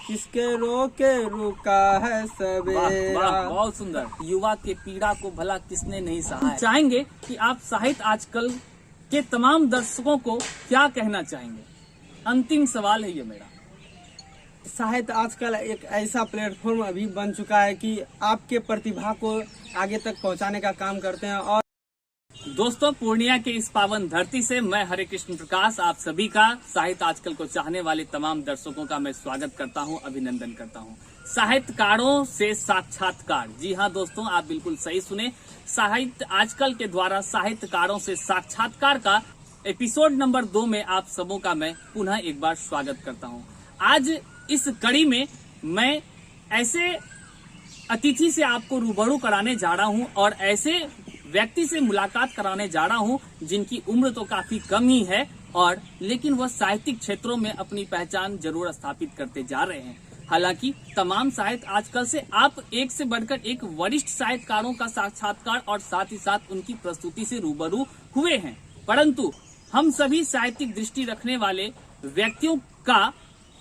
किसके रोके रुका है सवेरा। बहुत सुंदर। युवा के पीड़ा को भला किसने नहीं सहा है। चाहेंगे कि आप साहित्य आजकल के तमाम दर्शकों को क्या कहना चाहेंगे? अंतिम सवाल है ये मेरा। साहित्य आजकल एक ऐसा प्लेटफॉर्म अभी बन चुका है कि आपके प्रतिभा को आगे तक पहुंचाने का काम करते हैं। और दोस्तों, पूर्णिया के इस पावन धरती से मैं हरे कृष्ण प्रकाश आप सभी का, साहित्य आजकल को चाहने वाले तमाम दर्शकों का मैं स्वागत करता हूं, अभिनंदन करता हूं। साहित्यकारों से साक्षात्कार। जी हां दोस्तों, आप बिल्कुल सही सुने। साहित्य आजकल के द्वारा साहित्यकारों से साक्षात्कार का एपिसोड नंबर 2 में आप सबों का मैं पुनः एक बार स्वागत करता हूं। आज इस कड़ी में मैं ऐसे अतिथि से आपको रूबरू कराने जा रहा हूं और ऐसे व्यक्ति से मुलाकात कराने जा रहा हूं जिनकी उम्र तो काफी कम ही है, और लेकिन वह साहित्यिक क्षेत्रों में अपनी पहचान जरूर स्थापित करते जा रहे हैं। हालांकि तमाम साहित्य आजकल से आप एक से बढ़कर एक वरिष्ठ साहित्यकारों का साक्षात्कार और साथ ही साथ उनकी प्रस्तुति से रूबरू हुए हैं, परंतु हम सभी साहित्यिक दृष्टि रखने वाले व्यक्तियों का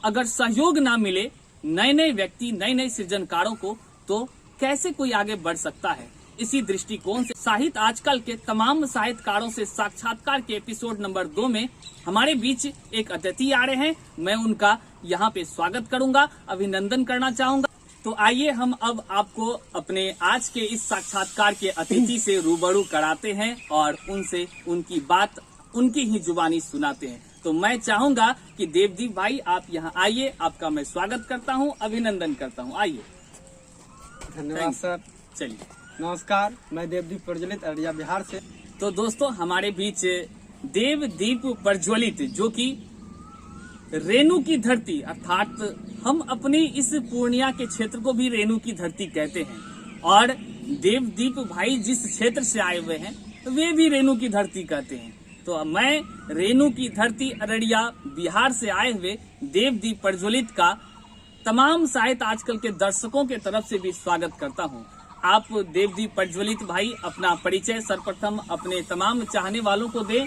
अगर सहयोग ना मिले नए नए व्यक्ति, नए नए सृजनकारों को, तो कैसे कोई आगे बढ़ सकता है। इसी दृष्टिकोण से साहित्य आजकल के तमाम साहित्यकारों से साक्षात्कार के एपिसोड नंबर 2 में हमारे बीच एक अतिथि आ रहे हैं। मैं उनका यहाँ पे स्वागत करूंगा, अभिनंदन करना चाहूंगा। तो आइए हम अब आपको अपने आज के इस साक्षात्कार के अतिथि से रूबरू कराते हैं और उनसे उनकी बात उनकी ही जुबानी सुनाते हैं। तो मैं चाहूंगा कि देवदीप भाई आप यहाँ आइए, आपका मैं स्वागत करता हूँ, अभिनंदन करता हूँ। आइए। धन्यवाद सर। चलिए, नमस्कार, मैं देवदीप प्रज्वलित अररिया बिहार से। तो दोस्तों, हमारे बीच देवदीप प्रज्वलित, जो कि रेणु की धरती, अर्थात हम अपनी इस पूर्णिया के क्षेत्र को भी रेणु की धरती कहते हैं, और देवदीप भाई जिस क्षेत्र से आए हुए हैं वे भी रेणु की धरती कहते हैं। तो मैं रेणु की धरती अररिया बिहार से आए हुए देवदीप प्रज्वलित का तमाम साहित्य आजकल के दर्शकों के तरफ से भी स्वागत करता हूं। आप देवदीप प्रज्वलित भाई अपना परिचय सर्वप्रथम अपने तमाम चाहने वालों को दें।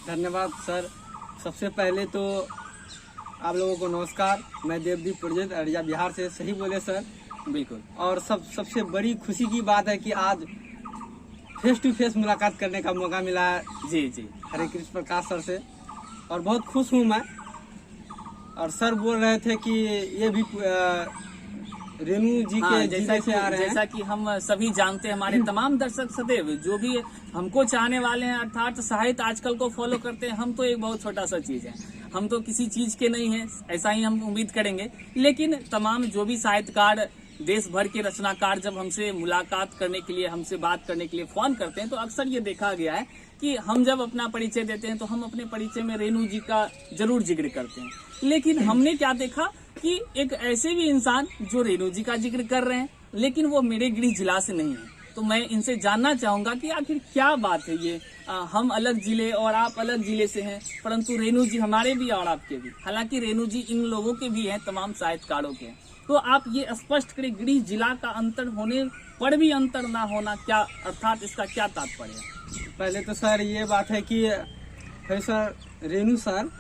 धन्यवाद सर। सबसे पहले तो आप लोगों को नमस्कार। मैं देवदीप प्रज्वलित अररिया बिहार से। सही बोले सर? बिल्कुल। और सबसे बड़ी खुशी की बात है कि आज फेस टू फेस मुलाकात करने का मौका मिला है। जी जी, हरे कृष्ण प्रकाश सर से, और बहुत खुश हूँ मैं। और सर बोल रहे थे कि ये भी रेणु जी के जिले से आ रहे हैं। जैसा कि हम सभी जानते हैं, हमारे तमाम दर्शक सदैव जो भी हमको चाहने वाले हैं, अर्थात साहित्य आजकल को फॉलो करते हैं, हम तो एक बहुत छोटा सा चीज है, हम तो किसी चीज के नहीं हैं, ऐसा ही हम उम्मीद करेंगे। लेकिन तमाम जो भी साहित्यकार, देश भर के रचनाकार जब हमसे मुलाकात करने के लिए, हमसे बात करने के लिए फोन करते हैं, तो अक्सर ये देखा गया है कि हम जब अपना परिचय देते हैं तो हम अपने परिचय में रेणु जी का जरूर जिक्र करते हैं। लेकिन हमने क्या देखा कि एक ऐसे भी इंसान जो रेणु जी का जिक्र कर रहे हैं, लेकिन वो मेरे गृह जिला से नहीं है। तो मैं इनसे जानना चाहूंगा कि आखिर क्या बात है ये, हम अलग जिले और आप अलग जिले से हैं, परंतु रेणु जी हमारे भी और आपके भी। हालांकि रेणु जी इन लोगों के भी हैं, तमाम साहित्यकारों के हैं। तो आप ये स्पष्ट करें, गृह जिला का अंतर होने पर भी अंतर ना होना, क्या अर्थात इसका क्या तात्पर्य है? पहले तो सर ये बात है कि फिर सर रेणु सर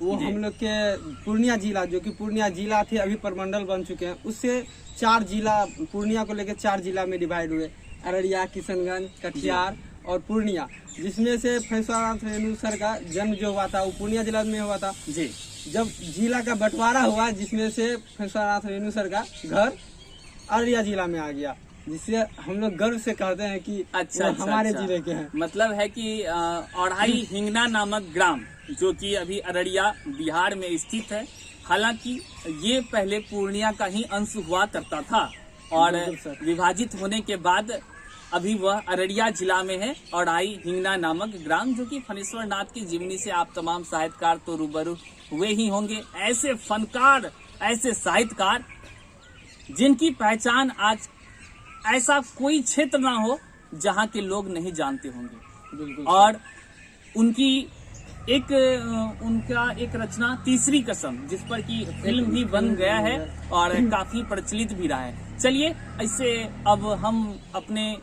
वो हम लोग के पूर्णिया जिला, जो कि पूर्णिया जिला थे, अभी प्रमंडल बन चुके हैं, उससे 4 जिला, पूर्णिया को लेकर 4 जिला में डिवाइड हुए, अररिया, किशनगंज, कटिहार और पूर्णिया, जिसमें से फैसलानाथ रेणु सर का जन्म जो हुआ था वो पूर्णिया जिला में हुआ था जी। जब जिला का बंटवारा हुआ, जिसमें से फैसलानाथ रेणु सर का घर अररिया जिला में आ गया, जिससे हम लोग गर्व से कहते हैं कि हमारे जिले के हैं। मतलब है कि औढ़ाई हिंगना नामक ग्राम, जो कि अभी अररिया बिहार में स्थित है, हालांकि ये पहले पूर्णिया का ही अंश हुआ करता था, और विभाजित होने के बाद अभी वह अररिया जिला में है, औढ़ाई हिंगना नामक ग्राम, जो कि फणेश्वर नाथ की जीवनी से आप तमाम साहित्यकार तो रूबरू हुए ही होंगे। ऐसे फनकार, ऐसे साहित्यकार जिनकी पहचान आज ऐसा कोई क्षेत्र ना हो जहाँ के लोग नहीं जानते होंगे। और उनका एक रचना तीसरी कसम, जिस पर की फिल्म भी बन गया है और काफी प्रचलित भी रहा है। चलिए, इससे अब हम अपने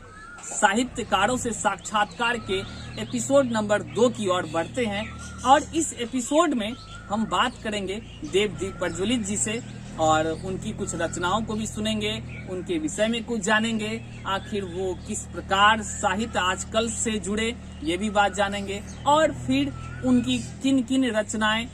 साहित्यकारों से साक्षात्कार के एपिसोड नंबर 2 की ओर बढ़ते हैं, और इस एपिसोड में हम बात करेंगे देवदीप प्रज्वलित जी से और उनकी कुछ रचनाओं को भी सुनेंगे, उनके विषय में कुछ जानेंगे, आखिर वो किस प्रकार साहित्य आजकल से जुड़े ये भी बात जानेंगे, और फिर उनकी किन किन रचनाएं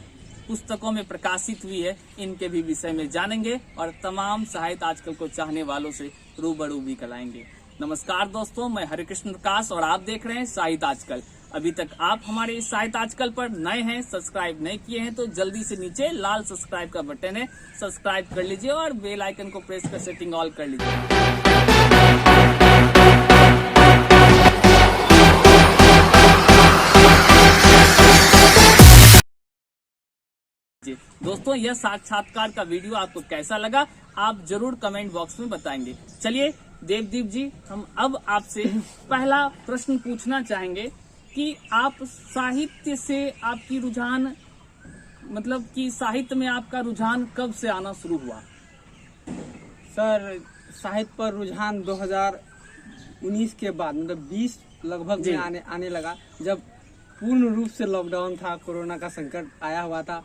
पुस्तकों में प्रकाशित हुई है इनके भी विषय में जानेंगे और तमाम साहित्य आजकल को चाहने वालों से रूबरू भी कराएंगे। नमस्कार दोस्तों, मैं हरिकृष्ण प्रकाश और आप देख रहे हैं साहित्य आजकल। अभी तक आप हमारे इस साहित्य आजकल पर नए हैं, सब्सक्राइब नहीं किए हैं तो जल्दी से नीचे लाल सब्सक्राइब का बटन है, सब्सक्राइब कर लीजिए और बेल आइकन को प्रेस कर सेटिंग ऑल कर लीजिए। दोस्तों, यह साक्षात्कार का वीडियो आपको कैसा लगा आप जरूर कमेंट बॉक्स में बताएंगे। चलिए देवदीप जी, हम अब आपसे पहला प्रश्न पूछना चाहेंगे कि आप साहित्य से आपकी रुझान, मतलब कि साहित्य में आपका रुझान कब से आना शुरू हुआ? सर, साहित्य पर रुझान 2019 के बाद, मतलब 20 लगभग में आने लगा, जब पूर्ण रूप से लॉकडाउन था, कोरोना का संकट आया हुआ था।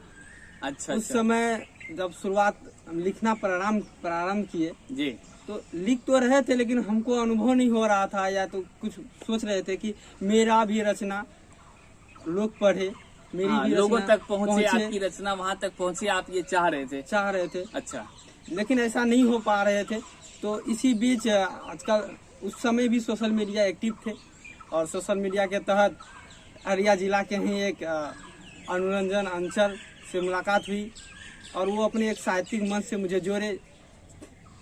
अच्छा, उस समय जब शुरुआत लिखना प्रारंभ किए जी, तो लिख तो रहे थे लेकिन हमको अनुभव नहीं हो रहा था, या तो कुछ सोच रहे थे कि मेरा भी रचना लोग पढ़े, मेरी भी लोगों तक पहुंचे, आपकी रचना वहां तक पहुंचे, आप ये चाह रहे थे। अच्छा, लेकिन ऐसा नहीं हो पा रहे थे। तो इसी बीच आजकल उस समय भी सोशल मीडिया एक्टिव थे और सोशल मीडिया के तहत अररिया जिला के ही एक अनुरंजन अंचल से मुलाकात हुई और वो अपने एक साहित्यिक मंच से मुझे जोड़े।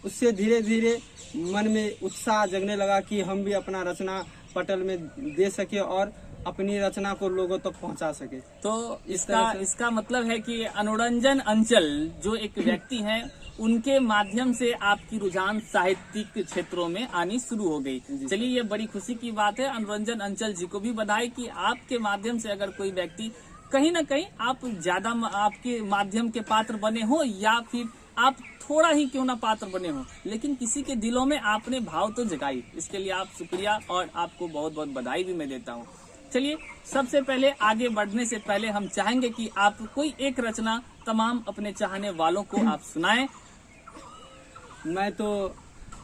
उससे धीरे धीरे मन में उत्साह जगने लगा कि हम भी अपना रचना पटल में दे सके और अपनी रचना को लोगों तक पहुंचा सके। तो इसका मतलब है कि अनुरंजन अंचल जो एक व्यक्ति हैं, उनके माध्यम से आपकी रुझान साहित्यिक क्षेत्रों में आनी शुरू हो गई। चलिए, ये बड़ी खुशी की बात है। अनुरंजन अंचल जी को भी बधाई कि आपके माध्यम से अगर कोई व्यक्ति कहीं ना कहीं आप ज्यादा आपके माध्यम के पात्र बने हो या फिर आप थोड़ा ही क्यों ना पात्र बने हो, लेकिन किसी के दिलों में आपने भाव तो जगाई, इसके लिए आप शुक्रिया और आपको बहुत बहुत बधाई भी मैं देता हूँ। चलिए, सबसे पहले आगे बढ़ने से पहले हम चाहेंगे कि आप कोई एक रचना तमाम अपने चाहने वालों को आप सुनाएं। मैं तो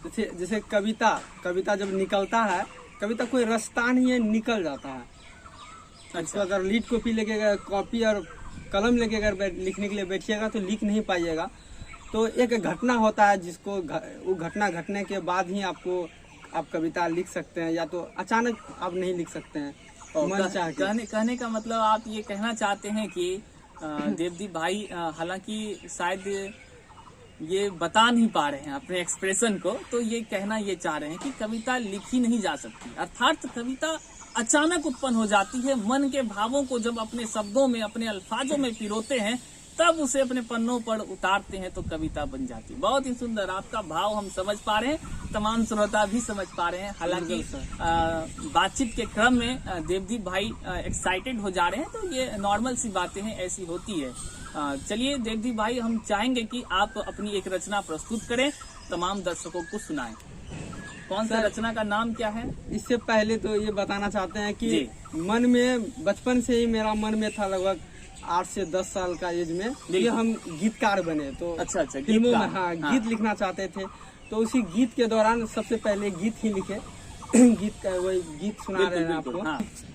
जैसे कविता जब निकलता है, कविता कोई रास्ता नहीं है, निकल जाता है। अच्छा, अगर लीड कॉपी और कलम लेके अगर लिखने के लिए बैठिएगा तो लिख नहीं पाइएगा। तो एक घटना होता है जिसको वो घटना घटने के बाद ही आप कविता लिख सकते हैं, या तो अचानक आप नहीं लिख सकते हैं। कहने का मतलब आप ये कहना चाहते हैं कि देवदीप भाई हालांकि शायद ये बता नहीं पा रहे हैं अपने एक्सप्रेशन को, तो ये कहना ये चाह रहे हैं कि कविता लिखी नहीं जा सकती, अर्थात कविता अचानक उत्पन्न हो जाती है। मन के भावों को जब अपने शब्दों में, अपने अल्फाजों में पिरोते हैं, तब उसे अपने पन्नों पर उतारते हैं तो कविता बन जाती है। बहुत ही सुंदर, आपका भाव हम समझ पा रहे हैं, तमाम श्रोता भी समझ पा रहे हैं। हालांकि बातचीत के क्रम में देवदीप भाई एक्साइटेड हो जा रहे हैं, तो ये नॉर्मल सी बातें हैं, ऐसी होती है। चलिए देवदीप भाई, हम चाहेंगे कि आप अपनी एक रचना प्रस्तुत करें, तमाम दर्शकों को सुनाएं। कौन सा रचना का नाम क्या है? इससे पहले तो ये बताना चाहते हैं कि मन में बचपन से ही मेरा मन में था, लगभग 8 से 10 साल का एज में, ये हम गीतकार बने। तो अच्छा, फिल्मों में गीत लिखना चाहते थे, तो उसी गीत के दौरान सबसे पहले गीत ही लिखे। वही गीत सुना रहे हैं आपको।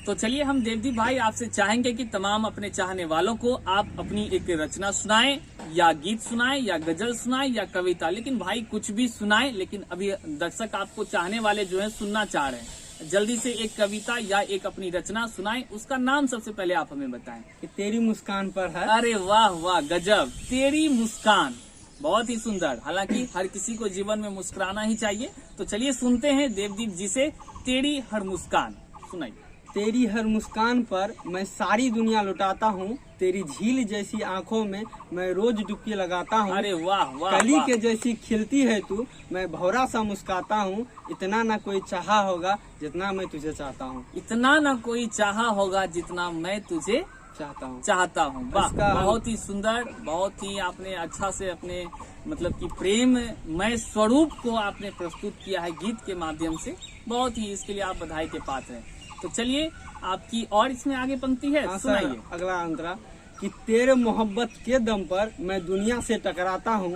तो चलिए, हम देवदीप भाई आपसे चाहेंगे कि तमाम अपने चाहने वालों को आप अपनी एक रचना सुनाएं, या गीत सुनाएं, या गजल सुनाएं, या कविता, लेकिन भाई कुछ भी सुनाएं। लेकिन अभी दर्शक आपको चाहने वाले जो है सुनना चाह रहे हैं, जल्दी से एक कविता या एक अपनी रचना सुनाएं। उसका नाम सबसे पहले आप हमें बताएं। कि तेरी मुस्कान पर है। अरे वाह वाह, गजब, तेरी मुस्कान, बहुत ही सुंदर। हालांकि हर किसी को जीवन में मुस्कुराना ही चाहिए। तो चलिए सुनते हैं देवदीप जी से तेरी हर मुस्कान, सुनाइए। तेरी हर मुस्कान पर मैं सारी दुनिया लुटाता हूँ, तेरी झील जैसी आंखों में मैं रोज डुबकी लगाता हूँ। अरे वाह वाह, कली के जैसी खिलती है तू, मैं भौरा सा मुस्काता हूँ। इतना ना कोई चाहा होगा जितना मैं तुझे चाहता हूँ। इतना ना कोई चाहा होगा जितना मैं तुझे चाहता हूँ। वाह, बहुत ही सुंदर, बहुत ही आपने अच्छा से अपने मतलब कि प्रेम मय स्वरूप को आपने प्रस्तुत किया है गीत के माध्यम से। बहुत ही, इसके लिए आप बधाई के पात्र हैं। तो चलिए आपकी और इसमें आगे पंक्ति है, सुनाइए। अगला अंतरा, कि तेरे मोहब्बत के दम पर मैं दुनिया से टकराता हूँ,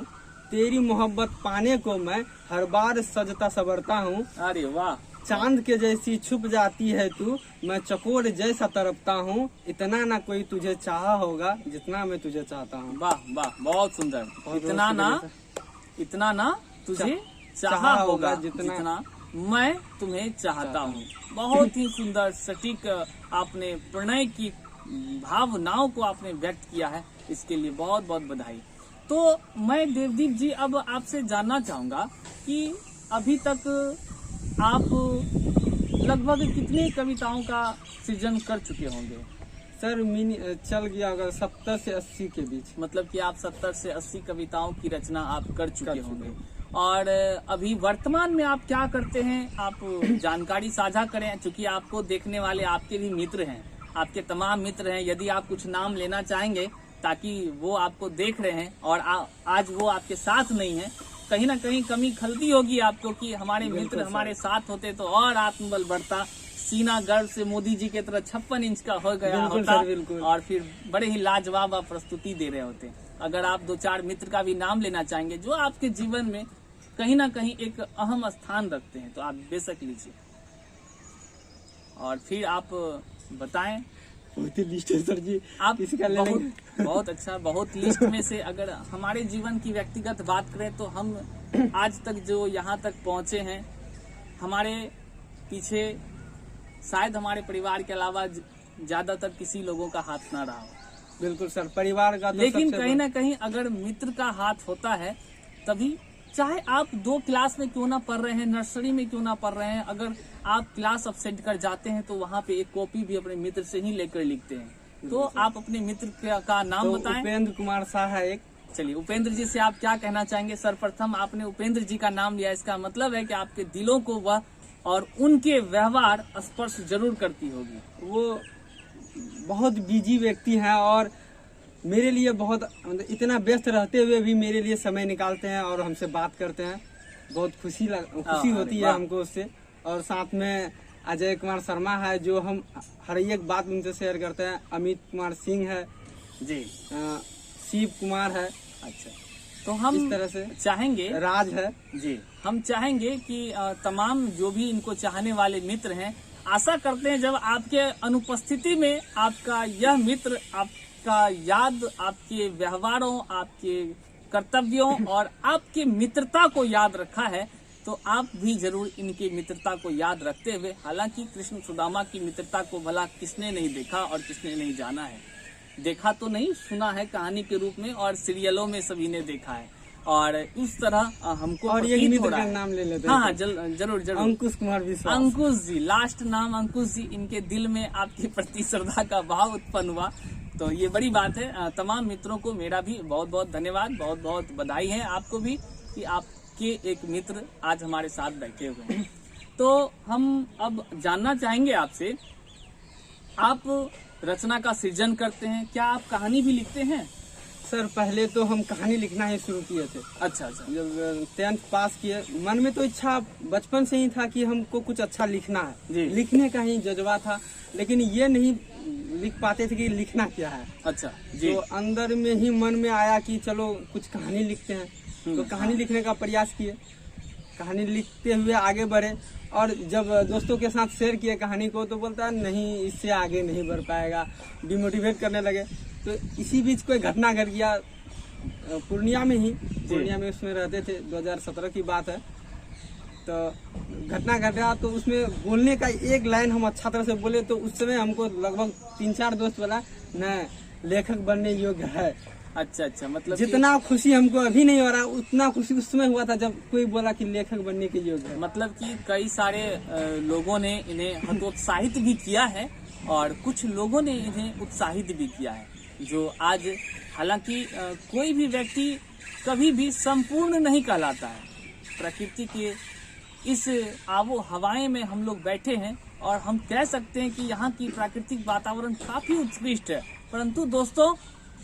तेरी मोहब्बत पाने को मैं हर बार सजता सवरता हूँ। अरे वाह, चांद के जैसी छुप जाती है तू, मैं चकोर जैसा तरपता हूँ। इतना ना कोई तुझे चाहा होगा जितना मैं तुझे चाहता हूँ। वाह वाह, बहुत सुंदर। बहुत इतना ना तुझे चाहा होगा जितना मैं तुम्हें चाहता हूँ। बहुत ही सुंदर सटीक आपने प्रणय की भावनाओं को आपने व्यक्त किया है, इसके लिए बहुत बहुत बधाई। तो मैं देवदीप जी अब आपसे जानना चाहूंगा कि अभी तक आप लगभग कितनी कविताओं का सृजन कर चुके होंगे? सर मिनी चल गया अगर 70 से 80 के बीच। मतलब कि आप 70 से 80 कविताओं की रचना आप कर चुके होंगे। और अभी वर्तमान में आप क्या करते हैं, आप जानकारी साझा करें, क्योंकि आपको देखने वाले आपके भी मित्र हैं, आपके तमाम मित्र हैं। यदि आप कुछ नाम लेना चाहेंगे ताकि वो आपको देख रहे हैं और आज वो आपके साथ नहीं है, कहीं ना कहीं कमी खलती होगी आपको कि हमारे मित्र हमारे साथ होते तो और आत्मबल बढ़ता, सीना गर्व से मोदी जी की तरह 56 इंच का हो गया होता और फिर बड़े ही लाजवाब आप प्रस्तुति दे रहे होते। अगर आप 2-4 मित्र का भी नाम लेना चाहेंगे जो आपके जीवन में कहीं ना कहीं एक अहम स्थान रखते हैं, तो आप बेशक लीजिए और फिर आप बताएं। बहुत ही लिस्ट है सर जी, आप किसी का ले लेंगे? बहुत अच्छा, बहुत लिस्ट में से अगर हमारे जीवन की व्यक्तिगत बात करें तो हम आज तक जो यहाँ तक पहुँचे हैं, हमारे पीछे शायद हमारे परिवार के अलावा ज्यादातर किसी लोगों का हाथ ना रहा हो। बिल्कुल सर, परिवार का तो लेकिन कहीं ना कहीं अगर मित्र का हाथ होता है तभी, चाहे आप 2 क्लास में क्यों ना पढ़ रहे हैं, नर्सरी में क्यों ना पढ़ रहे हैं, अगर आप क्लास अपसेंट कर जाते हैं तो वहाँ पे एक कॉपी भी अपने मित्र से ही लेकर लिखते हैं। तो आप अपने मित्र का नाम तो बताएं। उपेंद्र कुमार शाह है एक। चलिए, उपेंद्र जी से आप क्या कहना चाहेंगे? सर्वप्रथम आपने उपेंद्र जी का नाम लिया, इसका मतलब है कि आपके दिलों को वह और उनके व्यवहार स्पर्श जरूर करती होगी। वो बहुत बिजी व्यक्ति हैं और मेरे लिए बहुत इतना व्यस्त रहते हुए भी मेरे लिए समय निकालते हैं और हमसे बात करते हैं। बहुत खुशी होती है हमको उससे। और साथ में अजय कुमार शर्मा है जो हम हर एक बात उनसे शेयर करते हैं। अमित कुमार सिंह है जी, शिव कुमार है। अच्छा, तो हम इस तरह से चाहेंगे, राज है जी, हम चाहेंगे कि तमाम जो भी इनको चाहने वाले मित्र हैं, आशा करते हैं जब आपके अनुपस्थिति में आपका यह मित्र आपका याद, आपके व्यवहारों, आपके कर्तव्यों और आपके मित्रता को याद रखा है, तो आप भी जरूर इनकी मित्रता को याद रखते हुए, हालांकि कृष्ण सुदामा की मित्रता को भला किसने नहीं देखा और किसने नहीं जाना है, देखा तो नहीं, सुना है कहानी के रूप में और सीरियलों में सभी ने देखा है। और इस तरह हमको और ये मित्र का नाम ले लेते हैं। हाँ, जरूर जरूर, अंकुश कुमार विश्वास। अंकुश जी, लास्ट नाम अंकुश जी, इनके दिल में आपके प्रति श्रद्धा का भाव उत्पन्न हुआ, तो ये बड़ी बात है। तमाम मित्रों को मेरा भी बहुत बहुत धन्यवाद, बहुत बहुत बधाई है आपको भी कि आपके एक मित्र आज हमारे साथ बैठे हुए हैं। तो हम अब जानना चाहेंगे आपसे, आप रचना का सृजन करते हैं, क्या आप कहानी भी लिखते हैं? सर पहले तो हम कहानी लिखना ही शुरू किए थे। अच्छा अच्छा, जब 10th पास किए, मन में तो इच्छा बचपन से ही था कि हमको कुछ अच्छा लिखना है जी। लिखने का ही जज्बा था, लेकिन ये नहीं लिख पाते थे कि लिखना क्या है। अच्छा जी, तो अंदर में ही मन में आया कि चलो कुछ कहानी लिखते हैं, तो कहानी लिखने का प्रयास किए। कहानी लिखते हुए आगे बढ़े और जब दोस्तों के साथ शेयर किए कहानी को तो बोलता है नहीं, इससे आगे नहीं बढ़ पाएगा, डिमोटिवेट करने लगे। तो इसी बीच कोई घटना घट गया पूर्णिया में ही, पूर्णिया में उसमें रहते थे, 2017 की बात है। तो घटना घटा तो उसमें बोलने का एक लाइन हम अच्छा तरह से बोले तो उस समय हमको लगभग 3-4 दोस्त बोला न लेखक बनने योग्य है। अच्छा अच्छा, मतलब जितना खुशी हमको अभी नहीं हो रहा उतना खुशी उस समय हुआ था जब कोई बोला कि लेखक बनने के योग्य है। मतलब कि कई सारे लोगों ने इन्हें हतोत्साहित भी किया है और कुछ लोगों ने इन्हें उत्साहित भी किया है, जो आज हालांकि कोई भी व्यक्ति कभी भी संपूर्ण नहीं कहलाता है। प्रकृति के इस आबो हवाएं में हम लोग बैठे हैं और हम कह सकते हैं कि यहाँ की प्राकृतिक वातावरण काफी उत्कृष्ट है, परंतु दोस्तों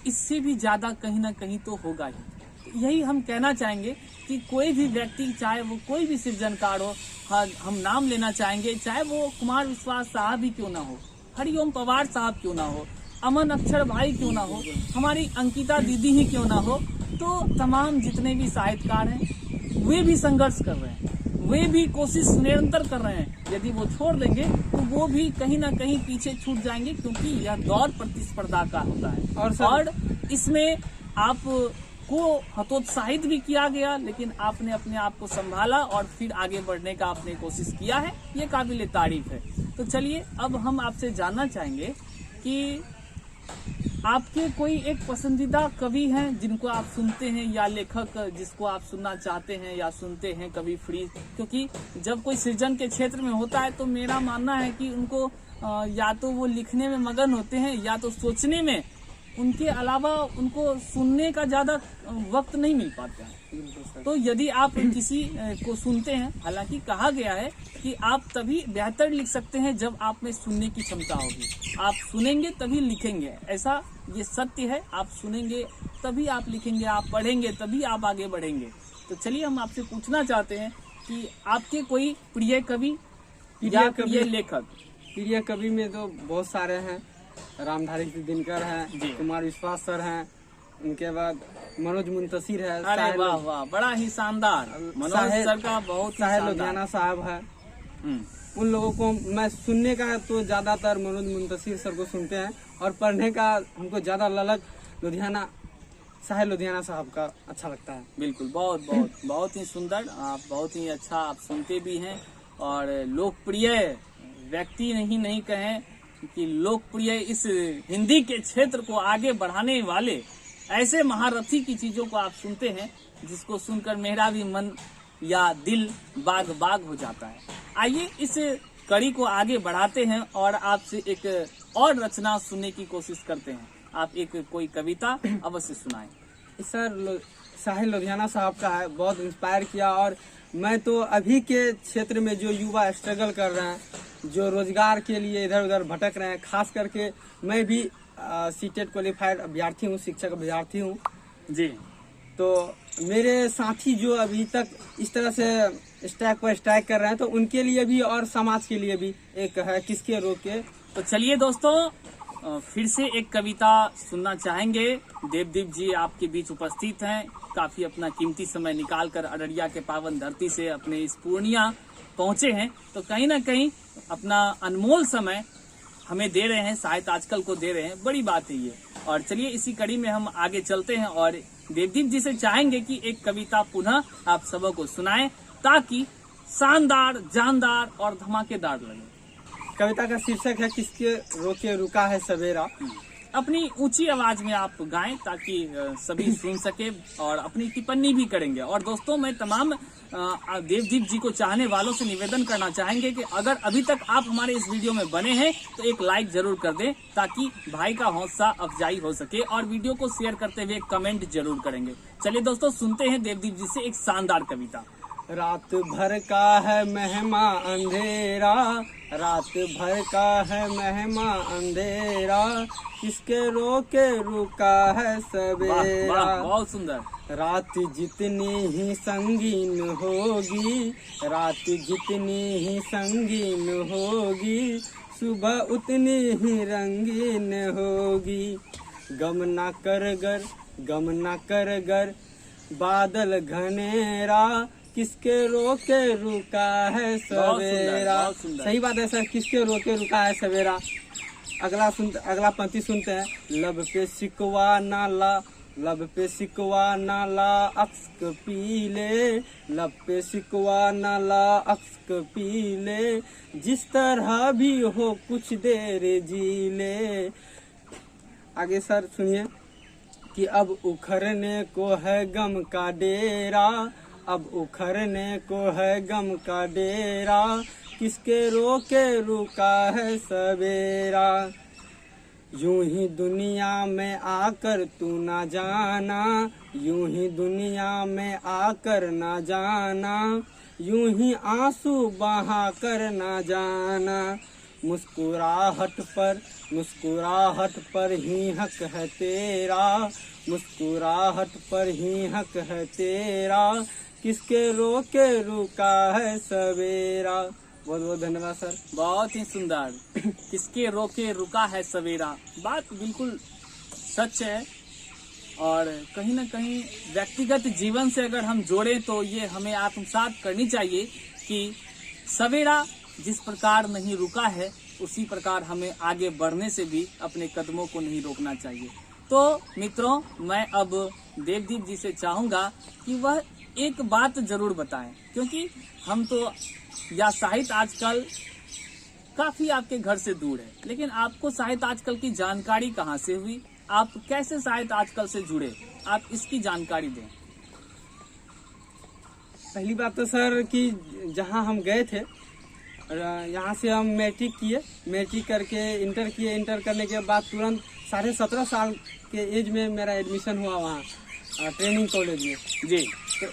इससे भी ज्यादा कहीं ना कहीं तो होगा ही। यही हम कहना चाहेंगे कि कोई भी व्यक्ति, चाहे वो कोई भी सृजनकार हो, हम नाम लेना चाहेंगे, चाहे वो कुमार विश्वास साहब ही क्यों ना हो, हरिओम पवार साहब क्यों ना हो, अमन अक्षर भाई क्यों ना हो, हमारी अंकिता दीदी ही क्यों ना हो, तो तमाम जितने भी साहित्यकार हैं वे भी संघर्ष कर रहे हैं, वे भी कोशिश निरंतर कर रहे हैं। यदि वो छोड़ देंगे तो वो भी कहीं ना कहीं पीछे छूट जाएंगे, क्योंकि यह दौर प्रतिस्पर्धा का होता है और इसमें आप को हतोत्साहित भी किया गया, लेकिन आपने अपने आप को संभाला और फिर आगे बढ़ने का आपने कोशिश किया है, ये काबिल तारीफ है। तो चलिए अब हम आपसे जानना चाहेंगे कि आपके कोई एक पसंदीदा कवि हैं जिनको आप सुनते हैं, या लेखक जिसको आप सुनना चाहते हैं या सुनते हैं कभी फ्री, क्योंकि जब कोई सृजन के क्षेत्र में होता है तो मेरा मानना है कि उनको या तो वो लिखने में मगन होते हैं या तो सोचने में, उनके अलावा उनको सुनने का ज्यादा वक्त नहीं मिल पाता है। तो यदि आप किसी को सुनते हैं, हालांकि कहा गया है कि आप तभी बेहतर लिख सकते हैं जब आप में सुनने की क्षमता होगी, आप सुनेंगे तभी लिखेंगे, ऐसा ये सत्य है। आप सुनेंगे तभी आप लिखेंगे, आप पढ़ेंगे तभी आप आगे बढ़ेंगे। तो चलिए हम आपसे पूछना चाहते हैं कि आपके कोई प्रिय कवि या प्रिय लेखक? प्रिय कवि में तो बहुत सारे हैं, रामधारी दिनकर हैं, कुमार विश्वास सर हैं, उनके बाद मनोज मुंतशिर है। अरे वाह वाह, बड़ा ही शानदार, मनोज सर का बहुत साहिल लुधियाना साहब है। उन लोगों को मैं सुनने का तो ज्यादातर मनोज मुंतशिर सर को सुनते हैं, और पढ़ने का हमको ज्यादा ललक साहिल लुधियाना साहब का अच्छा लगता है। बिल्कुल, बहुत बहुत बहुत ही सुंदर, आप बहुत ही अच्छा आप सुनते भी हैं, और लोकप्रिय व्यक्ति नहीं कहें कि लोकप्रिय इस हिंदी के क्षेत्र को आगे बढ़ाने वाले ऐसे महारथी की चीजों को आप सुनते हैं जिसको सुनकर मेरा भी मन या दिल बाग बाग हो जाता है। आइए इस कड़ी को आगे बढ़ाते हैं और आपसे एक और रचना सुनने की कोशिश करते हैं। आप एक कोई कविता अवश्य सुनाएं। सर साहिल लुधियाना साहब का है, बहुत इंस्पायर किया। और मैं तो अभी के क्षेत्र में जो युवा स्ट्रगल कर रहे हैं, जो रोजगार के लिए इधर उधर भटक रहे हैं, खास करके मैं भी सीटेट क्वालिफाइड अभ्यर्थी हूँ, शिक्षक अभ्यर्थी हूँ जी। तो मेरे साथी जो अभी तक इस तरह से स्ट्राइक पर स्ट्राइक कर रहे हैं, तो उनके लिए भी और समाज के लिए भी एक है किसके रोके। तो चलिए दोस्तों, फिर से एक कविता सुनना चाहेंगे। देवदीप जी आपके बीच उपस्थित हैं, काफी अपना कीमती समय निकालकर अररिया के पावन धरती से अपने इस पूर्णिया पहुंचे हैं, तो कहीं ना कहीं अपना अनमोल समय हमें दे रहे हैं, साहित्य आजकल को दे रहे हैं, बड़ी बात है ये। और चलिए इसी कड़ी में हम आगे चलते हैं और देवदीप जी से चाहेंगे कि एक कविता पुनः आप सबको सुनाएं, ताकि शानदार, जानदार और धमाकेदार लगे। कविता का शीर्षक है किसके रोके रुका है सवेरा। अपनी ऊंची आवाज में आप गाएं ताकि सभी सुन सके, और अपनी टिप्पणी भी करेंगे। और दोस्तों, मैं तमाम देवदीप जी को चाहने वालों से निवेदन करना चाहेंगे कि अगर अभी तक आप हमारे इस वीडियो में बने हैं तो एक लाइक जरूर कर दें, ताकि भाई का हौसला अफजाई हो सके, और वीडियो को शेयर करते हुए कमेंट जरूर करेंगे। चलिए दोस्तों, सुनते हैं देवदीप जी से एक शानदार कविता। रात भर का है मेहमा अंधेरा, रात भर का है मेहमा अंधेरा, किसके रोके रुका है सवेरा। बहुत सुंदर। रात जितनी ही संगीन होगी, रात जितनी ही संगीन होगी, सुबह उतनी ही रंगीन होगी। गम ना कर गर बादल घनेरा, किसके रोके रुका है सवेरा। सही बात है सर, किसके रोके रुका है सवेरा। अगला पंक्ति सुनते हैं। लब पे सिकवा नाला, लब पे सिकवा नाला अक्सक पीले, लब पे सिकवा नाला अक्सक पीले, जिस तरह भी हो कुछ देर जी ले। आगे सर सुनिए कि अब उखड़ने को है गम का डेरा, अब उखड़ने को है गम का डेरा, किसके रोके रुका है सवेरा। यूं ही दुनिया में आकर तू ना जाना, यूं ही दुनिया में आकर ना जाना, यूं ही आंसू बहा कर ना जाना। मुस्कुराहट पर ही हक है तेरा, मुस्कुराहट पर ही हक है तेरा, किसके रोके रुका है सवेरा। बहुत बहुत धन्यवाद सर। बहुत ही सुंदर। किसके रोके रुका है सवेरा, बात बिल्कुल सच है। और कहीं ना कहीं व्यक्तिगत जीवन से अगर हम जोड़ें तो ये हमें आत्मसात करनी चाहिए कि सवेरा जिस प्रकार नहीं रुका है उसी प्रकार हमें आगे बढ़ने से भी अपने कदमों को नहीं रोकना चाहिए। तो मित्रों, मैं अब देवदीप जी से चाहूंगा कि वह एक बात जरूर बताएं, क्योंकि हम तो या साहित्य आजकल काफी आपके घर से दूर है, लेकिन आपको साहित्य आजकल की जानकारी कहाँ से हुई, आप कैसे साहित्य आजकल से जुड़े, आप इसकी जानकारी दें। पहली बात तो सर कि जहाँ हम गए थे, यहाँ से हम मैट्रिक किए, मैट्रिक करके इंटर किए, इंटर करने के बाद तुरंत 17.5 साल के एज में मेरा एडमिशन हुआ वहाँ ट्रेनिंग कॉलेज में जी। तो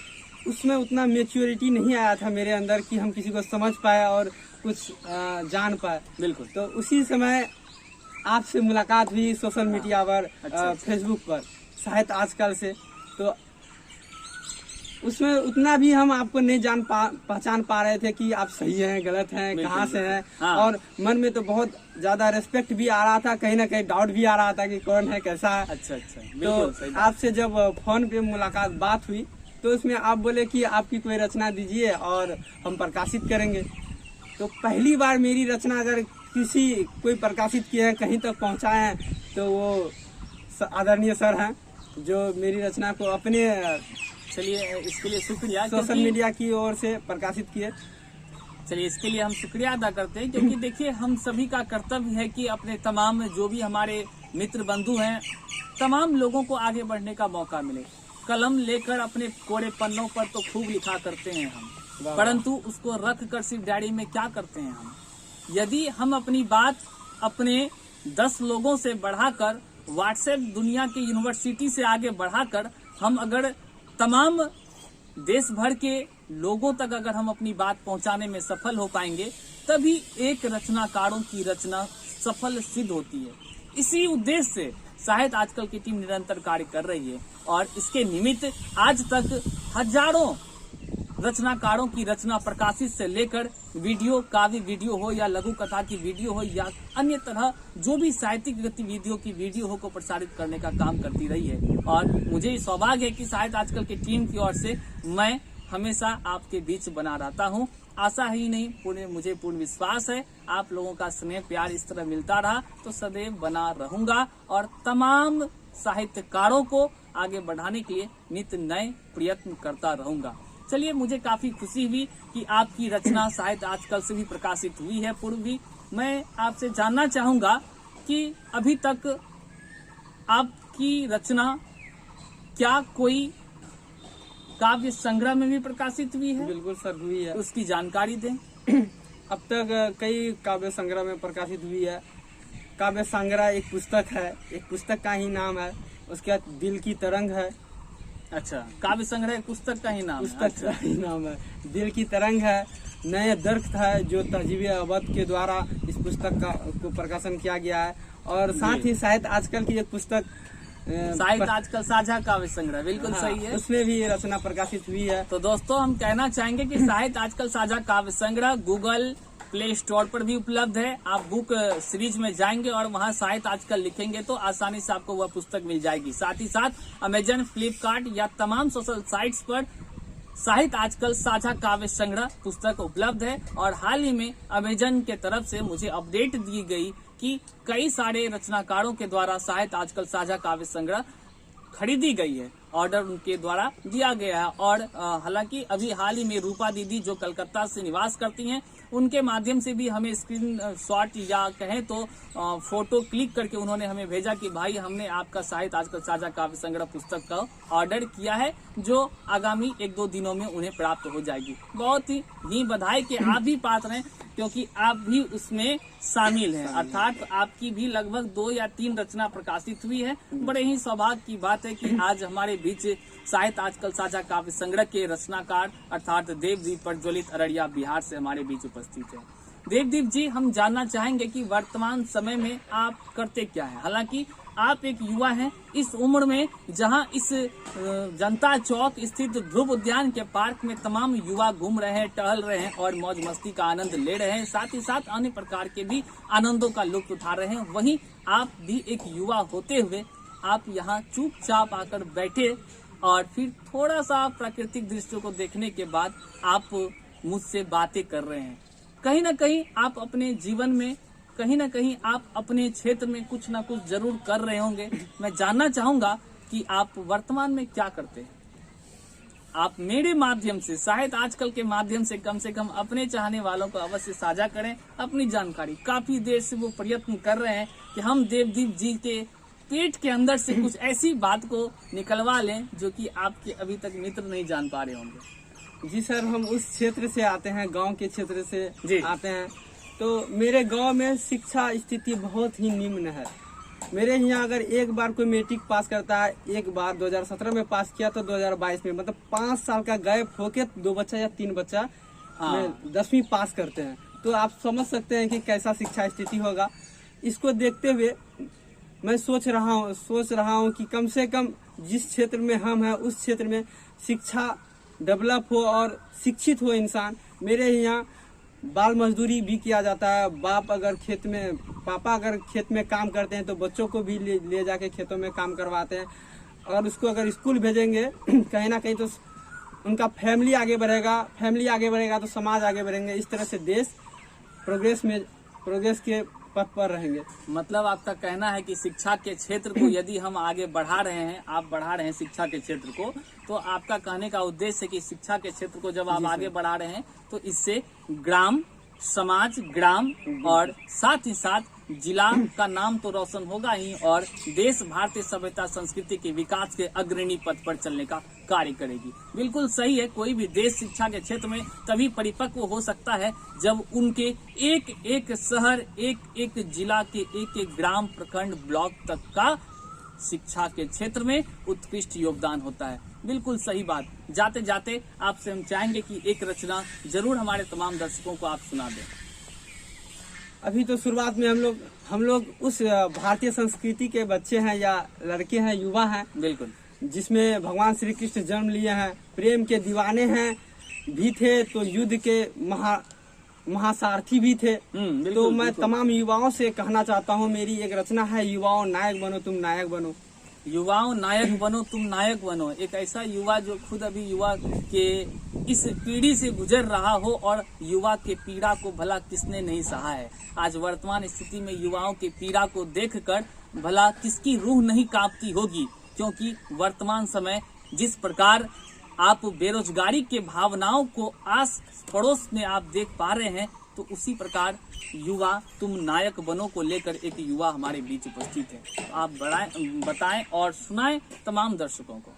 उसमें उतना मेच्योरिटी नहीं आया था मेरे अंदर कि हम किसी को समझ पाए और कुछ जान पाए। बिल्कुल। तो उसी समय आपसे मुलाकात हुई सोशल मीडिया पर, फेसबुक पर, साहित्य आजकल से। तो उसमें उतना भी हम आपको नहीं पहचान पा रहे थे कि आप सही हैं गलत हैं, कहाँ से हैं। हाँ। और मन में तो बहुत ज्यादा रेस्पेक्ट भी आ रहा था, कहीं ना कहीं डाउट भी आ रहा था कि कौन है कैसा है। अच्छा, तो आपसे जब फोन पे मुलाकात बात हुई तो उसमें आप बोले कि आपकी कोई रचना दीजिए और हम प्रकाशित करेंगे। तो पहली बार मेरी रचना अगर कोई प्रकाशित किए हैं, कहीं तक पहुंचाए हैं, तो वो आदरणीय सर हैं जो मेरी रचना को अपने चलिए इसके लिए शुक्रिया, सोशल मीडिया की ओर से प्रकाशित किए। चलिए इसके लिए हम शुक्रिया अदा करते हैं, क्योंकि देखिए हम सभी का कर्तव्य है कि अपने तमाम जो भी हमारे मित्र बंधु हैं, तमाम लोगों को आगे बढ़ने का मौका मिले। कलम लेकर अपने कोरे पन्नों पर तो खूब लिखा करते हैं हम, परंतु उसको रख कर सिर्फ डायरी में क्या करते हैं हम। यदि हम अपनी बात अपने 10 लोगों से बढ़ाकर, व्हाट्सएप दुनिया के यूनिवर्सिटी से आगे बढ़ाकर, हम अगर तमाम देश भर के लोगों तक अगर हम अपनी बात पहुंचाने में सफल हो पाएंगे, तभी एक रचनाकारों की रचना सफल सिद्ध होती है। इसी उद्देश्य से साहित्य आजकल की टीम निरंतर कार्य कर रही है और इसके निमित्त आज तक हजारों रचनाकारों की रचना प्रकाशित से लेकर वीडियो, काव्य वीडियो हो या लघु कथा की वीडियो हो या अन्य तरह जो भी साहित्यिक गतिविधियों की वीडियो हो को प्रसारित करने का काम करती रही है। और मुझे सौभाग्य है कि साहित्य आजकल की टीम की ओर से मैं हमेशा आपके बीच बना रहता हूँ। आशा ही नहीं, मुझे पूर्ण विश्वास है आप लोगों का स्नेह प्यार इस तरह मिलता रहा तो सदैव बना रहूंगा और तमाम साहित्यकारों को आगे बढ़ाने के लिए नित्य नए प्रयत्न करता रहूंगा। चलिए, मुझे काफी खुशी हुई कि आपकी रचना साहित्य आजकल से भी प्रकाशित हुई है पूर्व भी। मैं आपसे जानना चाहूंगा कि अभी तक आपकी रचना क्या कोई काव्य संग्रह में भी प्रकाशित हुई है? बिल्कुल सर, हुई है। उसकी जानकारी दें। अब तक कई काव्य संग्रह में प्रकाशित हुई है। काव्य संग्रह एक पुस्तक है, एक पुस्तक का ही नाम है। उसके बाद दिल की तरंग है। अच्छा, काव्य संग्रह पुस्तक का ही नाम है। पुस्तक का ही नाम है, दिल की तरंग है। नए दरख्त है जो तहजीब अवध के द्वारा इस पुस्तक को प्रकाशन किया गया है। और साथ ही साहित्य आजकल की एक पुस्तक साहित्य आजकल साझा काव्य संग्रह, बिल्कुल सही है, उसमें भी रचना प्रकाशित हुई है। तो दोस्तों, हम कहना चाहेंगे कि साहित्य आजकल साझा काव्य संग्रह गूगल प्ले स्टोर पर भी उपलब्ध है। आप बुक सीरीज में जाएंगे और वहां साहित्य आजकल लिखेंगे तो आसानी से आपको वह पुस्तक मिल जाएगी। साथ ही साथ अमेजन, फ्लिपकार्ट या तमाम सोशल साइट्स पर साहित्य आजकल साझा काव्य संग्रह पुस्तक उपलब्ध है। और हाल ही में अमेजन के तरफ से मुझे अपडेट दी गई कि कई सारे रचनाकारों के द्वारा साहित्य आजकल साझा काव्य संग्रह खरीदी गई है, ऑर्डर उनके द्वारा दिया गया है। और हालांकि अभी हाल ही में रूपा दीदी जो कलकत्ता से निवास करती हैं, उनके माध्यम से भी हमें स्क्रीन शॉट या कहें तो फोटो क्लिक करके उन्होंने हमें भेजा कि भाई हमने आपका साहित्य आजकल साझा काव्य संग्रह पुस्तक का ऑर्डर किया है, जो आगामी 1-2 दिनों में उन्हें प्राप्त हो जाएगी। बहुत ही बधाई कि आप भी पात्र हैं, क्योंकि आप भी उसमें शामिल हैं। अर्थात आपकी भी लगभग 2 या 3 रचना प्रकाशित हुई है। बड़े ही सौभाग्य की बात है कि आज हमारे बीच साहित्य आजकल साझा काव्य संग्रह के रचनाकार अर्थात देवदीप प्रज्वलित अररिया बिहार से हमारे बीच उपस्थित है। देवदीप जी, हम जानना चाहेंगे कि वर्तमान समय में आप करते क्या है? हालांकि आप एक युवा हैं इस उम्र में, जहां इस जनता चौक स्थित ध्रुव उद्यान के पार्क में तमाम युवा घूम रहे हैं, टहल रहे हैं और मौज मस्ती का आनंद ले रहे हैं, साथ ही साथ अन्य प्रकार के भी आनंदों का लुत्फ उठा रहे हैं। वहीं आप भी एक युवा होते हुए आप यहाँ चुपचाप आकर बैठे और फिर थोड़ा सा प्राकृतिक दृश्यों को देखने के बाद आप मुझसे बातें कर रहे हैं। कहीं ना कहीं आप अपने जीवन में, कहीं ना कहीं आप अपने क्षेत्र में कुछ ना कुछ जरूर कर रहे होंगे। मैं जानना चाहूंगा कि आप वर्तमान में क्या करते हैं। आप मेरे माध्यम से, शायद आजकल के माध्यम से कम अपने चाहने वालों को अवश्य साझा करें अपनी जानकारी। काफी देर से वो प्रयत्न कर रहे हैं कि हम देवदीप जी के पेट के अंदर से कुछ ऐसी बात को निकलवा लें जो कि आपके अभी तक मित्र नहीं जान पा रहे होंगे। जी सर, हम उस क्षेत्र से आते हैं, गांव के क्षेत्र से जी। आते हैं। तो मेरे गांव में शिक्षा स्थिति बहुत ही निम्न है। मेरे यहाँ अगर एक बार कोई मैट्रिक पास करता है, एक बार 2017 में पास किया तो 2022 में, मतलब 5 साल का गैप होके 2 बच्चा या 3 बच्चा 10वीं पास करते हैं। तो आप समझ सकते हैं कि कैसा शिक्षा स्थिति होगा। इसको देखते हुए मैं सोच रहा हूँ कि कम से कम जिस क्षेत्र में हम हैं उस क्षेत्र में शिक्षा डेवलप हो और शिक्षित हो इंसान। मेरे यहाँ बाल मजदूरी भी किया जाता है। पापा अगर खेत में काम करते हैं तो बच्चों को भी ले जाके खेतों में काम करवाते हैं। और उसको अगर स्कूल भेजेंगे कहीं ना कहीं तो उनका फैमिली आगे बढ़ेगा तो समाज आगे बढ़ेंगे। इस तरह से देश प्रोग्रेस के पथ पर रहेंगे। मतलब आपका कहना है कि शिक्षा के क्षेत्र को यदि हम आगे बढ़ा रहे हैं, आप बढ़ा रहे हैं शिक्षा के क्षेत्र को, तो आपका कहने का उद्देश्य है कि शिक्षा के क्षेत्र को जब आप आगे बढ़ा रहे हैं तो इससे ग्राम और साथ ही साथ जिला का नाम तो रोशन होगा ही और देश भारतीय सभ्यता संस्कृति के विकास के अग्रणी पथ पर चलने का कार्य करेगी। बिल्कुल सही है। कोई भी देश शिक्षा के क्षेत्र में तभी परिपक्व हो सकता है जब उनके एक एक शहर, एक एक जिला के एक एक ग्राम, प्रखंड, ब्लॉक तक का शिक्षा के क्षेत्र में उत्कृष्ट योगदान होता है। बिल्कुल सही बात। जाते जाते आपसे हम चाहेंगे कि एक रचना जरूर हमारे तमाम दर्शकों को आप सुना दें। अभी तो शुरुआत में हम लोग उस भारतीय संस्कृति के बच्चे हैं या लड़के हैं, युवा हैं, बिल्कुल, जिसमें भगवान श्री कृष्ण जन्म लिए हैं, प्रेम के दीवाने हैं भी थे, तो युद्ध के महासारथी भी थे। तो मैं तमाम युवाओं से कहना चाहता हूँ, मेरी एक रचना है, युवाओं नायक बनो तुम नायक बनो। युवाओं नायक बनो तुम नायक बनो। एक ऐसा युवा जो खुद अभी युवा के इस पीढ़ी से गुजर रहा हो और युवा के पीड़ा को भला किसने नहीं सहा है। आज वर्तमान स्थिति में युवाओं के पीड़ा को देखकर भला किसकी रूह नहीं कांपती होगी, क्योंकि वर्तमान समय जिस प्रकार आप बेरोजगारी के भावनाओं को आस पड़ोस में आप देख पा रहे हैं, तो उसी प्रकार युवा तुम नायक बनो को लेकर एक युवा हमारे बीच उपस्थित है। तो आप बताएं और सुनाएं तमाम दर्शकों को।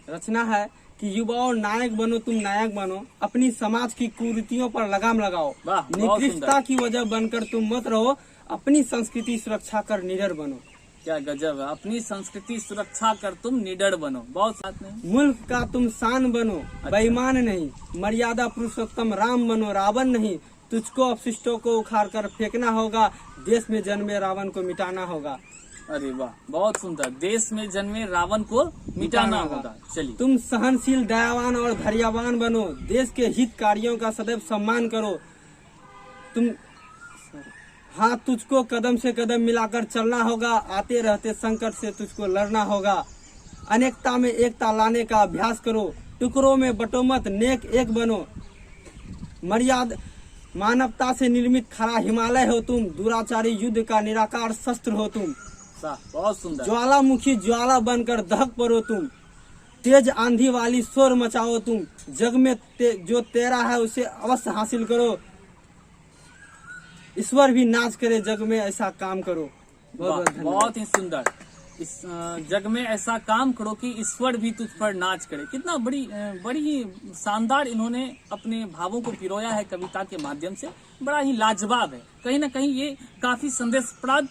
रचना है कि युवाओं नायक बनो तुम नायक बनो, अपनी समाज की कुरीतियों पर लगाम लगाओ, निकृष्टता की वजह बनकर तुम मत रहो, अपनी संस्कृति सुरक्षा कर निडर बनो। क्या गजब है। अपनी संस्कृति सुरक्षा कर तुम निडर बनो। बहुत साथ में मुल्क का तुम शान बनो, बेईमान नहीं, मर्यादा पुरुषोत्तम राम बनो, रावण नहीं, तुझको अपशिष्टों को उखाड़ कर फेंकना होगा, देश में जन्मे रावण को मिटाना होगा। अरे वाह, बहुत सुंदर। देश में जन्मे रावण को मिटाना होगा। चलिए। तुम सहनशील, दयावान और धैर्यवान बनो, देश के हित कार्यों का सदैव सम्मान करो। तुझको कदम से कदम मिलाकर चलना होगा, आते रहते संकट से तुझको लड़ना होगा। अनेकता में एकता लाने का अभ्यास करो, टुकड़ों में बटो मत, नेक एक बनो। मानवता से निर्मित खरा हिमालय हो तुम, दुराचारी युद्ध का निराकार शस्त्र हो तुम। बहुत सुंदर। ज्वालामुखी ज्वाला बनकर दहक पड़ो तुम, तेज आंधी वाली शोर मचाओ तुम, जग में जो तेरा है उसे अवश्य हासिल करो, ईश्वर भी नाच करे जग में ऐसा काम करो। बहुत ही सुंदर। इस जग में ऐसा काम करो कि ईश्वर भी तुझ पर नाच करे। कितना बड़ी ही शानदार इन्होंने अपने भावों को पिरोया है कविता के माध्यम से। बड़ा ही लाजवाब है। कहीं ना कहीं ये काफी संदेशप्रद,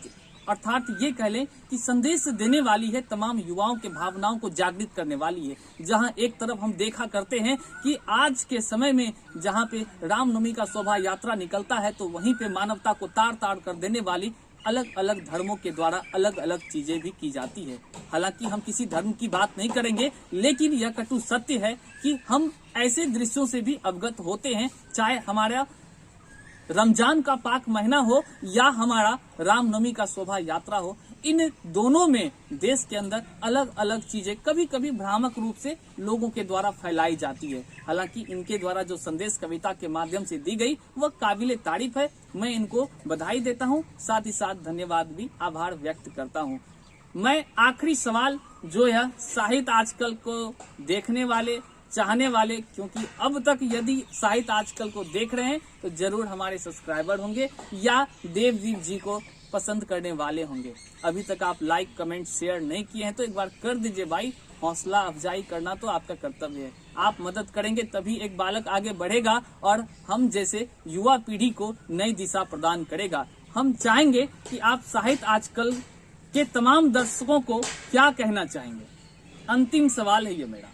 अर्थात ये कह लें कि संदेश देने वाली है, तमाम युवाओं के भावनाओं को जागृत करने वाली है। जहां एक तरफ हम देखा करते हैं कि आज के समय में जहां पे रामनवमी का शोभा यात्रा निकलता है, तो वहीं पे मानवता को तार तार कर देने वाली अलग अलग धर्मों के द्वारा अलग अलग चीजें भी की जाती है। हालांकि हम किसी धर्म की बात नहीं करेंगे, लेकिन यह कटु सत्य है कि हम ऐसे दृश्यों से भी अवगत होते हैं, चाहे हमारा रमजान का पाक महीना हो या हमारा रामनवमी का शोभा यात्रा हो। इन दोनों में देश के अंदर अलग अलग चीजें कभी कभी भ्रामक रूप से लोगों के द्वारा फैलाई जाती है। हालांकि इनके द्वारा जो संदेश कविता के माध्यम से दी गई वह काबिले तारीफ है। मैं इनको बधाई देता हूं, साथ ही साथ धन्यवाद भी आभार व्यक्त करता हूं। मैं आखिरी सवाल जो है साहित्य आजकल को देखने वाले, चाहने वाले, क्योंकि अब तक यदि साहित्य आजकल को देख रहे हैं तो जरूर हमारे सब्सक्राइबर होंगे या देवदीप जी को पसंद करने वाले होंगे। अभी तक आप लाइक, कमेंट, शेयर नहीं किए हैं तो एक बार कर दीजिए भाई। हौसला अफजाई करना तो आपका कर्तव्य है। आप मदद करेंगे तभी एक बालक आगे बढ़ेगा और हम जैसे युवा पीढ़ी को नई दिशा प्रदान करेगा। हम चाहेंगे कि आप साहित्य आजकल के तमाम दर्शकों को क्या कहना चाहेंगे? अंतिम सवाल है ये मेरा।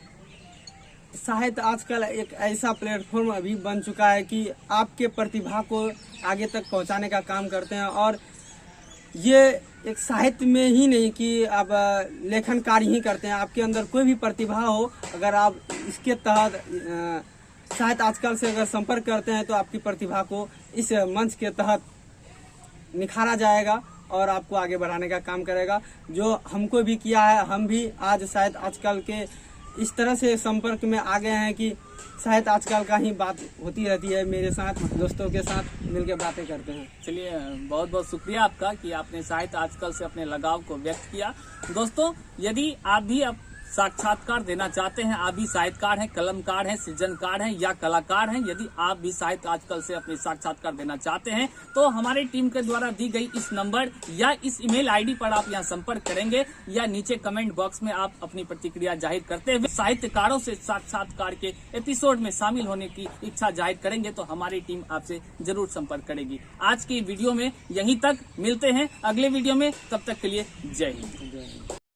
साहित्य आजकल एक ऐसा प्लेटफॉर्म अभी बन चुका है कि आपके प्रतिभा को आगे तक पहुंचाने का काम करते हैं। और ये एक साहित्य में ही नहीं कि आप लेखन कार्य ही करते हैं, आपके अंदर कोई भी प्रतिभा हो, अगर आप इसके तहत साहित्य आजकल से अगर संपर्क करते हैं तो आपकी प्रतिभा को इस मंच के तहत निखारा जाएगा और आपको आगे बढ़ाने का काम करेगा। जो हमको भी किया है, हम भी आज साहित्य आजकल के इस तरह से संपर्क में आ गए हैं कि साहित्य आजकल का ही बात होती रहती है। मेरे साथ दोस्तों के साथ मिलकर बातें करते हैं। चलिए, बहुत बहुत शुक्रिया आपका कि आपने साहित्य आजकल से अपने लगाव को व्यक्त किया। दोस्तों, यदि आप भी अब साक्षात्कार देना चाहते हैं, आप भी साहित्यकार हैं, कलमकार हैं, सृजनकार हैं या कलाकार हैं, यदि आप भी साहित्य आजकल से अपने साक्षात्कार देना चाहते हैं तो हमारी टीम के द्वारा दी गई इस नंबर या इस ईमेल आईडी पर आप यहां संपर्क करेंगे या नीचे कमेंट बॉक्स में आप अपनी प्रतिक्रिया जाहिर करते हुए साहित्यकारों से साक्षात्कार के एपिसोड में शामिल होने की इच्छा जाहिर करेंगे तो हमारी टीम आपसे जरूर संपर्क करेगी। आज की वीडियो में यहीं तक, मिलते हैं अगले वीडियो में, तब तक के लिए जय हिंद।